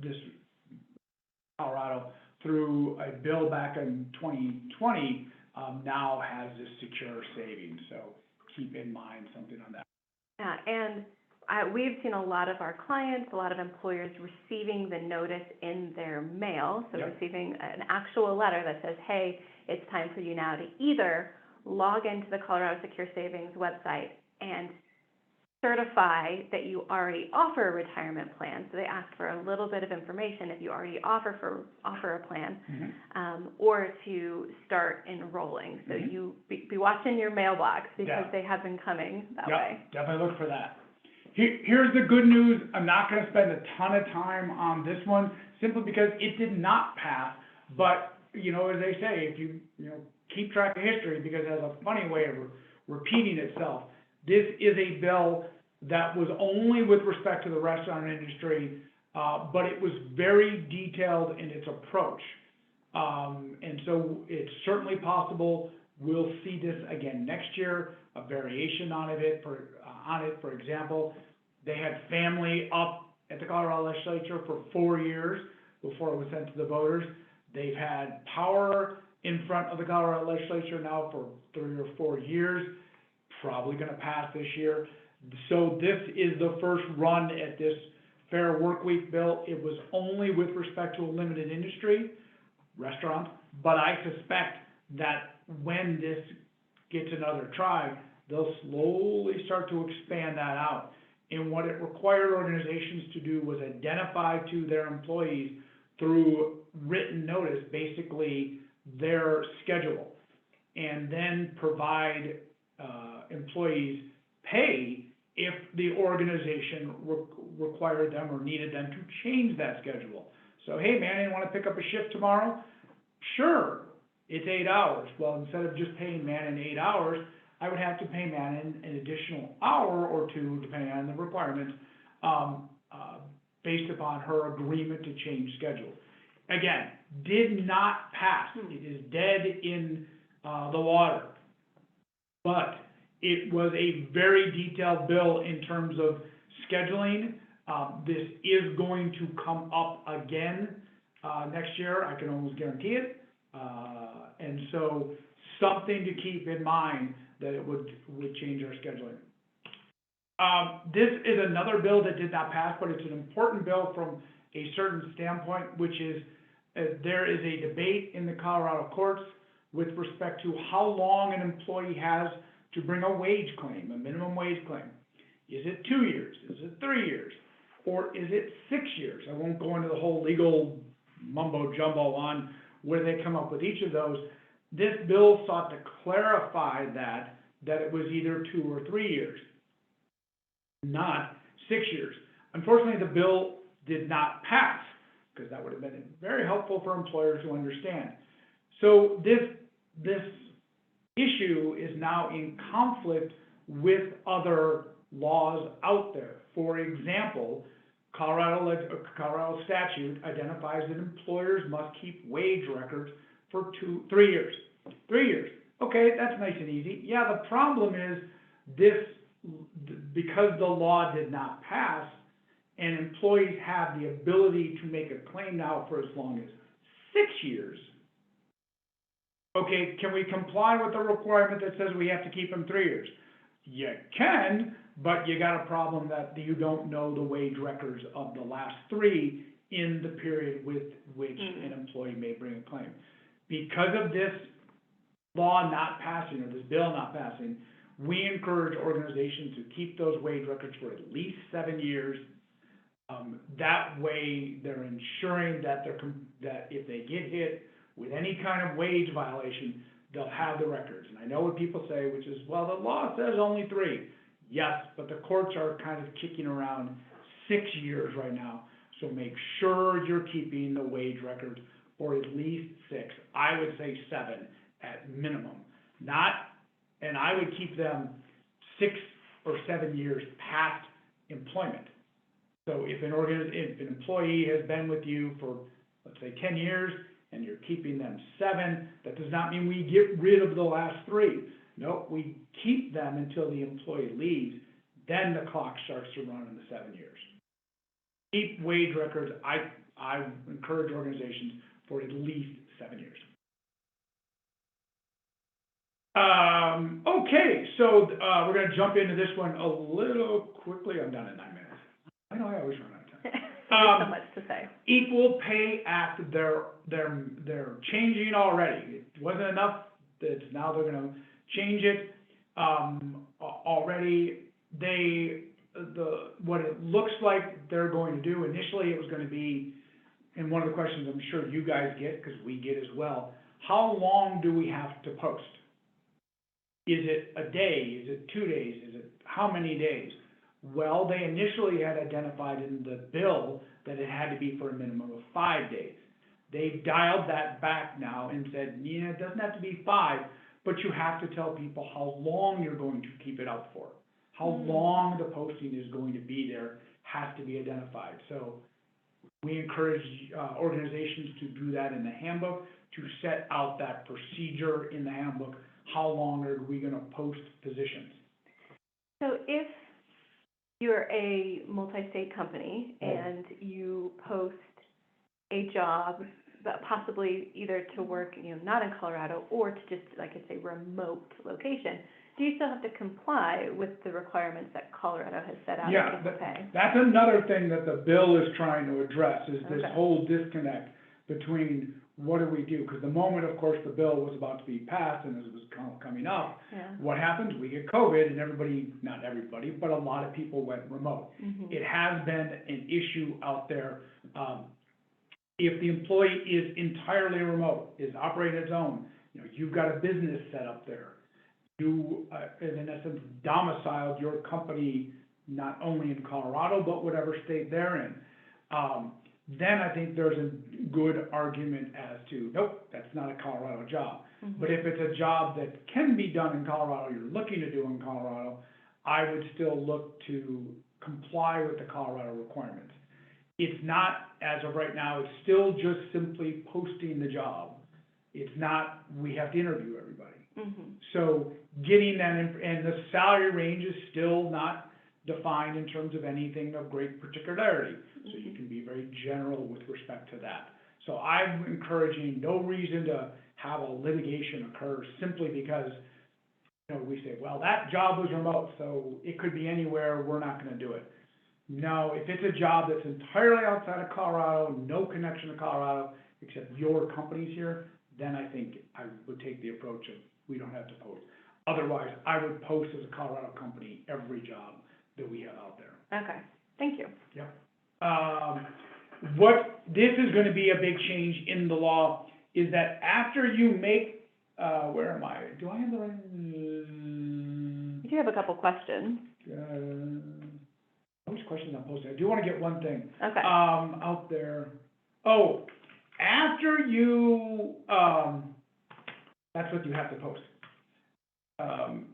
this Colorado, through a bill back in 2020, now has this secure savings. So keep in mind something on that. Yeah, and we've seen a lot of our clients, a lot of employers receiving the notice in their mail, so receiving an actual letter that says, hey, it's time for you now to either log into the Colorado SecureSavings website and certify that you already offer a retirement plan. So they ask for a little bit of information if you already offer a plan, or to start enrolling. So you be watching your mailbox, because they have been coming that way. Definitely look for that. Here's the good news. I'm not going to spend a ton of time on this one, simply because it did not pass. But, you know, as they say, if you keep track of history, because it has a funny way of repeating itself. This is a bill that was only with respect to the restaurant industry, but it was very detailed in its approach. And so it's certainly possible we'll see this again next year, a variation on it. For example, they had FAMLI up at the Colorado legislature for 4 years before it was sent to the voters. They've had power in front of the Colorado legislature now for 3 or 4 years, probably going to pass this year. So this is the first run at this Fair Workweek bill. It was only with respect to a limited industry, restaurants, but I suspect that when this gets another try, they'll slowly start to expand that out. And what it required organizations to do was identify to their employees through written notice, basically their schedule, and then provide employees pay if the organization required them or needed them to change that schedule. So, hey, man, you want to pick up a shift tomorrow? Sure, it's 8 hours. Well, instead of just paying Mannon 8 hours, I would have to pay Mannon an additional hour or two, depending on the requirements, based upon her agreement to change schedule. Again, did not pass. It is dead in the water. But it was a very detailed bill in terms of scheduling. This is going to come up again next year. I can almost guarantee it. And so something to keep in mind that it would change our scheduling. This is another bill that did not pass, but it's an important bill from a certain standpoint, which is there is a debate in the Colorado courts with respect to how long an employee has to bring a wage claim, a minimum wage claim. Is it 2 years? Is it 3 years? Or is it 6 years? I won't go into the whole legal mumbo jumbo on where they come up with each of those. This bill sought to clarify that it was either 2 or 3 years, not 6 years. Unfortunately, the bill did not pass, because that would have been very helpful for employers to understand. So this issue is now in conflict with other laws out there. For example, Colorado statute identifies that employers must keep wage records for 3 years. 3 years. Okay, that's nice and easy. Yeah, the problem is because the law did not pass, and employees have the ability to make a claim now for as long as 6 years. Okay, can we comply with the requirement that says we have to keep them 3 years? You can, but you got a problem that you don't know the wage records of the last 3 in the period with which an employee may bring a claim. Because of this law not passing, or this bill not passing, we encourage organizations to keep those wage records for at least 7 years. That way, they're ensuring that that if they get hit with any kind of wage violation, they'll have the records. And I know what people say, which is, well, the law says only 3. Yes, but the courts are kind of kicking around 6 years right now. So make sure you're keeping the wage records for at least 6. I would say 7 at minimum. And I would keep them 6 or 7 years past employment. So if an employee has been with you for, let's say, 10 years, and you're keeping them 7, that does not mean we get rid of the last 3. No, we keep them until the employee leaves, then the clock starts to run in the 7 years. Keep wage records. I encourage organizations for at least 7 years. Okay, so we're going to jump into this one a little quickly. I'm done in 9 minutes. I know I always run out of time. There's so much to say. Equal Pay Act, they're changing already. It wasn't enough. Now they're going to change it already. What it looks like they're going to do, initially it was going to be, and one of the questions I'm sure you guys get, because we get as well, how long do we have to post? Is it a day? Is it 2 days? Is it how many days? Well, they initially had identified in the bill that it had to be for a minimum of 5 days. They've dialed that back now and said, yeah, it doesn't have to be 5, but you have to tell people how long you're going to keep it up for. How long the posting is going to be there has to be identified. So we encourage organizations to do that in the handbook. to set out that procedure in the handbook. How long are we gonna post positions? So if you're a multi-state company and you post a job, but possibly either to work, not in Colorado or to just, like I say, remote location, do you still have to comply with the requirements that Colorado has set out? Yeah, to pay? that's another thing that the bill is trying to address, is this Okay. whole disconnect between what do we do? Because the moment, of course, the bill was about to be passed and as it was coming up, Yeah. what happens? We get COVID and everybody, not everybody, but a lot of people went remote. Mhm. It has been an issue out there. If the employee is entirely remote, is operating its own, you've got a business set up there. You, in essence, domiciled your company not only in Colorado, but whatever state they're in. Then I think there's a good argument as to, nope, that's not a Colorado job. Mhm. But if it's a job that can be done in Colorado, you're looking to do in Colorado, I would still look to comply with the Colorado requirements. It's not, as of right now, it's still just simply posting the job. It's not, we have to interview everybody. Mhm. So getting that, and the salary range is still not defined in terms of anything of great particularity. So you can be very general with respect to that. So I'm encouraging no reason to have a litigation occur simply because, we say, well, that job was remote, so it could be anywhere, we're not gonna do it. No, if it's a job that's entirely outside of Colorado, no connection to Colorado, except your company's here, then I think I would take the approach of, we don't have to post. Otherwise, I would post as a Colorado company every job that we have out there. Okay, thank you. Yep. This is gonna be a big change in the law, is that after you make, where am I? Do I have the right? You do have a couple questions. Which questions I'm posting? I do wanna get one thing. Okay. Out there. Oh, after you, that's what you have to post.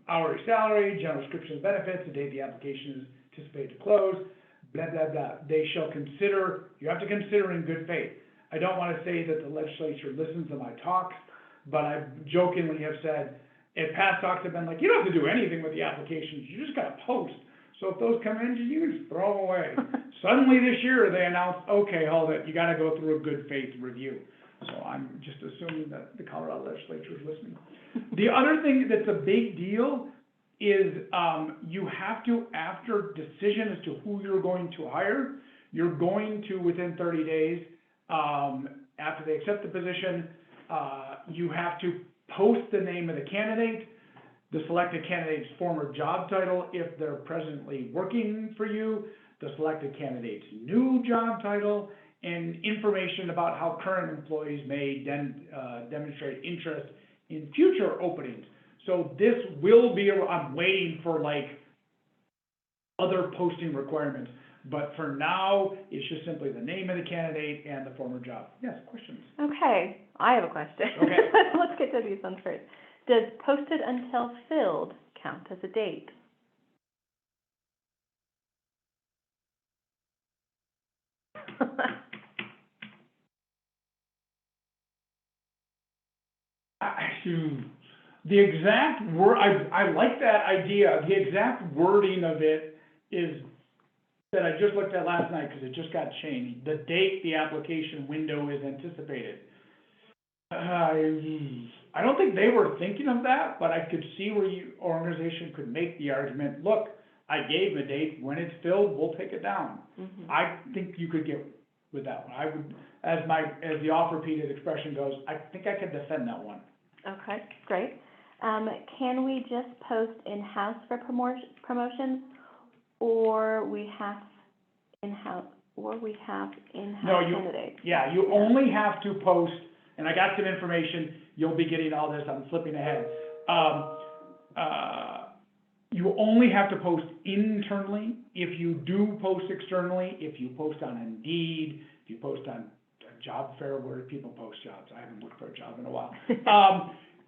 Hourly salary, general description of benefits, the date the application is anticipated to close, blah, blah, blah. They shall consider, you have to consider in good faith. I don't want to say that the legislature listens to my talks, but I jokingly have said, in past talks have been like, you don't have to do anything with the applications, you just got to post. So if those come in, you can just throw them away. Suddenly this year, they announced, okay, hold it, you got to go through a good faith review. So I'm just assuming that the Colorado legislature is listening. The other thing that's a big deal is, you have to, after decision as to who you're going to hire, you're going to, within 30 days, after they accept the position, you have to post the name of the candidate, the selected candidate's former job title, if they're presently working for you, the selected candidate's new job title, and information about how current employees may demonstrate interest in future openings. So this will be, I'm waiting for other posting requirements, but for now, it's just simply the name of the candidate and the former job. Yes, questions? Okay, I have a question. Okay. Let's get to these ones first. Does posted until filled count as a date? The exact word, I like that idea. The exact wording of it is that I just looked at last night because it just got changed. The date the application window is anticipated. I don't think they were thinking of that, but I could see where your organization could make the argument, look, I gave a date, when it's filled, we'll take it down. Mhm. I think you could get with that one. I would, as the oft-repeated expression goes, I think I could defend that one. Okay, great. Can we just post in-house for promotions, or we have in-house candidates? Yeah, you only have to post, and I got some information, you'll be getting all this, I'm flipping ahead. You only have to post internally. If you do post externally, if you post on Indeed, if you post on a job fair where people post jobs, I haven't looked for a job in a while.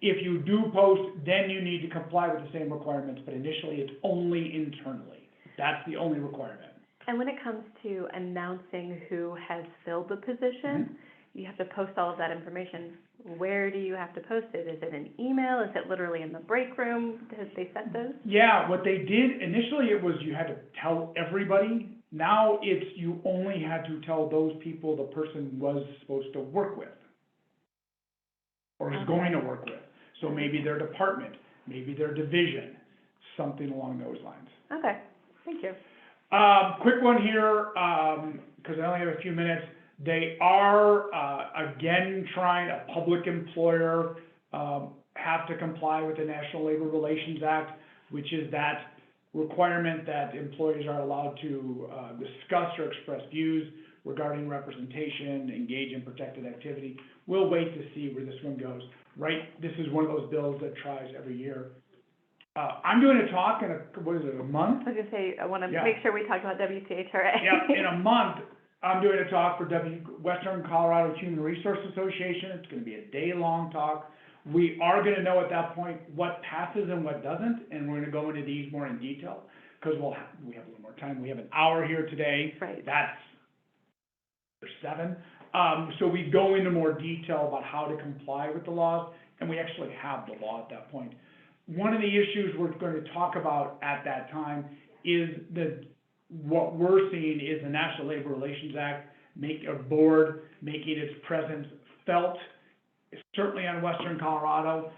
If you do post, then you need to comply with the same requirements, but initially it's only internally. That's the only requirement. And when it comes to announcing who has filled the position, you have to post all of that information Where do you have to post it? Is it an email? Is it literally in the break room? Have they set those? Yeah, what they did, initially it was you had to tell everybody. Now it's you only had to tell those people the person was supposed to work with or is going to work with. So maybe their department, maybe their division, something along those lines. Okay, thank you. Quick one here, because I only have a few minutes. They are, again, trying, a public employer, have to comply with the National Labor Relations Act, which is that requirement that employees are allowed to discuss or express views regarding representation, engage in protected activity. We'll wait to see where this one goes. Right, this is one of those bills that tries every year. I'm doing a talk in a month? I was gonna say, I wanna make sure we talk about WCHRA. Yeah, in a month, I'm doing a talk for Western Colorado Human Resource Association. It's gonna be a day-long talk. We are gonna know at that point what passes and what doesn't, and we're gonna go into these more in detail, because we have a little more time. We have an hour here today. Right. That's 7. So we go into more detail about how to comply with the laws, and we actually have the law at that point. One of the issues we're going to talk about at that time is what we're seeing is the National Labor Relations Act board making its presence felt, certainly on Western Colorado.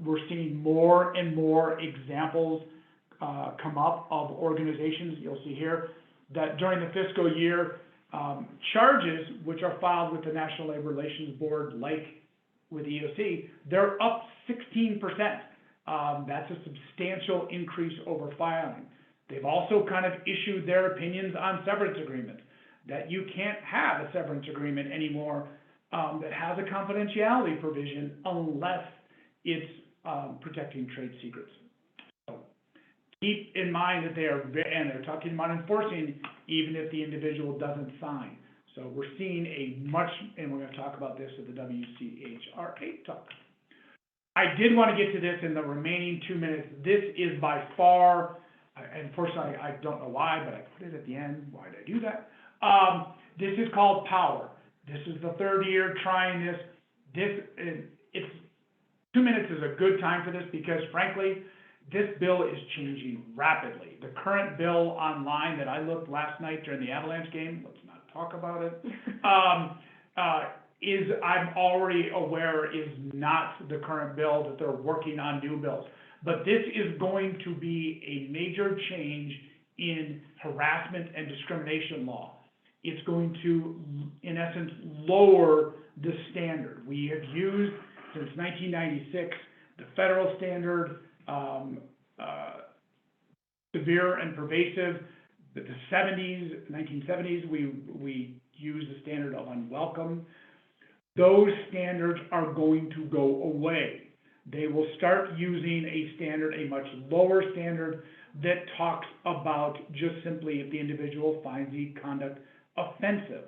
We're seeing more and more examples come up of organizations, you'll see here, that during the fiscal year, charges which are filed with the National Labor Relations Board, like with EOC, they're up 16%. That's a substantial increase over filing. They've also kind of issued their opinions on severance agreements, that you can't have a severance agreement anymore that has a confidentiality provision unless it's protecting trade secrets. So keep in mind that they're talking about enforcing even if the individual doesn't sign. So we're seeing and we're going to talk about this at the WCHRA talk. I did want to get to this in the remaining 2 minutes. This is by far, and unfortunately I don't know why, but I put it at the end. Why did I do that? This is called Power. This is the 3rd year trying this. It's 2 minutes is a good time for this because, frankly, this bill is changing rapidly. The current bill online that I looked last night during the Avalanche game, let's not talk about it, I'm already aware is not the current bill, that they're working on new bills. But this is going to be a major change in harassment and discrimination law. It's going to, in essence, lower the standard. We have used, since 1996, the federal standard, severe and pervasive. The 1970s, we used the standard of unwelcome. Those standards are going to go away. They will start using a much lower standard that talks about just simply if the individual finds the conduct offensive,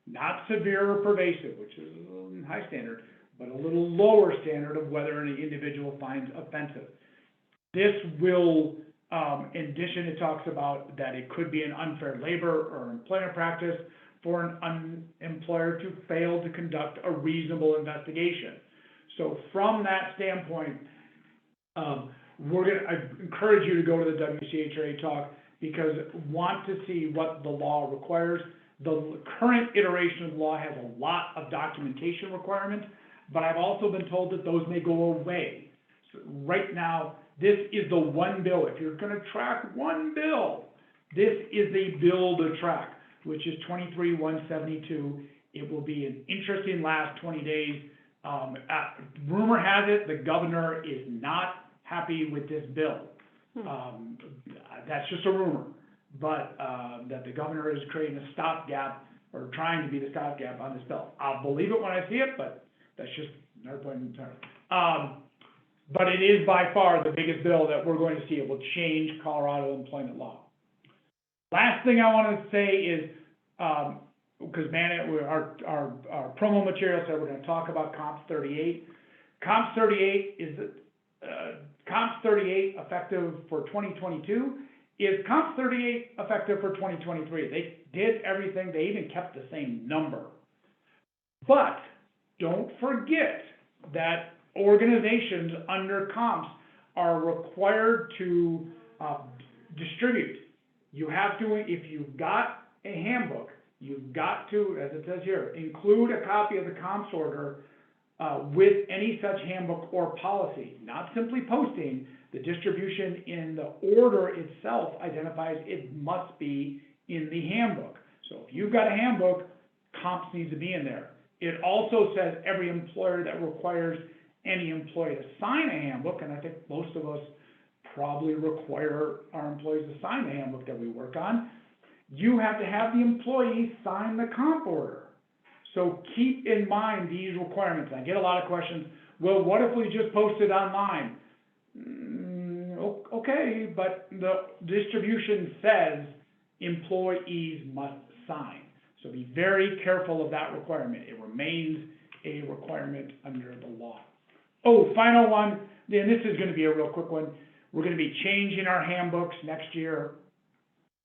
not severe or pervasive, which is a high standard, but a little lower standard of whether an individual finds offensive. This will, in addition, it talks about that it could be an unfair labor or employment practice for an employer to fail to conduct a reasonable investigation. So from that standpoint, I encourage you to go to the WCHRA talk because want to see what the law requires. The current iteration of the law has a lot of documentation requirements, but I've also been told that those may go away. So right now, this is the one bill. If you're going to track one bill, this is the bill to track, which is 23-172. It will be an interesting last 20 days. Rumor has it the governor is not happy with this bill. That's just a rumor, but that the governor is creating a stopgap or trying to be the stopgap on this bill. I'll believe it when I see it, but that's just another point in time. But it is by far the biggest bill that we're going to see. It will change Colorado employment law. Last thing I want to say is, because our promo material said we're going to talk about Comps 38. Comps 38 is Comps 38 effective for 2022. Is Comps 38 effective for 2023? They did everything. They even kept the same number. But don't forget that organizations under comps are required to, distribute. You have to, if you've got a handbook, you've got to, as it says here, include a copy of the comps order, with any such handbook or policy, not simply posting. The distribution in the order itself identifies it must be in the handbook. So if you've got a handbook, comps needs to be in there. It also says every employer that requires any employee to sign a handbook, and I think most of us probably require our employees to sign the handbook that we work on, you have to have the employee sign the comp order. So keep in mind these requirements. I get a lot of questions, well, what if we just post it online? Okay, but the distribution says employees must sign. So be very careful of that requirement. It remains a requirement under the law. Oh, final one, and this is going to be a real quick one. We're going to be changing our handbooks next year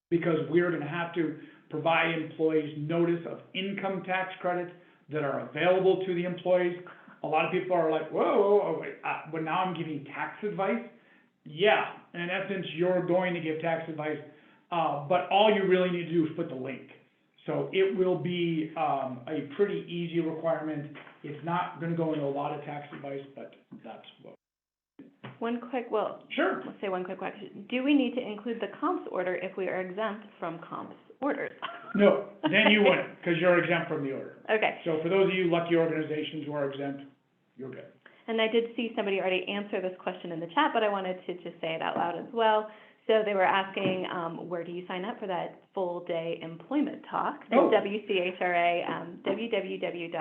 because we're going to have to provide employees notice of income tax credits that are available to the employees. A lot of people are like, whoa, wait, but now I'm giving tax advice? Yeah, in essence, you're going to give tax advice, but all you really need to do is put the link. So it will be a pretty easy requirement. It's not going to go into a lot of tax advice, but that's what. Sure. Let's say one quick question. Do we need to include the comps order if we are exempt from comps orders? No, then you wouldn't, because you're exempt from the order. Okay. So for those of you lucky organizations who are exempt, you're good. And I did see somebody already answer this question in the chat, but I wanted to just say it out loud as well. So they were asking, where do you sign up for that full day employment talk? Oh. WCHRA, www.wchra.org.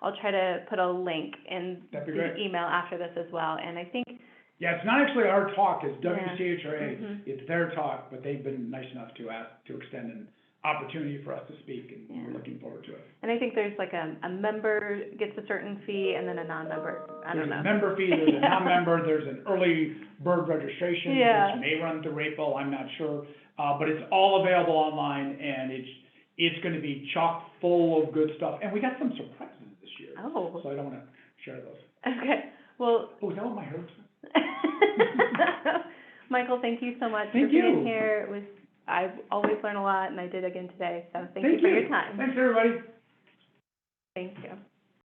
I'll try to put a link in the email after this as well. And I think, yeah, it's not actually our talk, it's WCHRA. Yeah. It's their talk, but they've been nice enough to ask to extend an opportunity for us to speak, and we're looking forward to it. And I think there's like a member gets a certain fee and then a non-member. I don't know. There's a member fee, there's a non-member, there's an early bird registration, Yeah. which may run through April, I'm not sure. But it's all available online, and it's going to be chock full of good stuff. And we got some surprises this year. Oh. So I don't want to share those. Okay. Well. Oh, is that what my hair looks like? Michael, thank you so much for being here. I always learn a lot, and I did again today. So thank you for your time. Thanks, everybody. Thank you.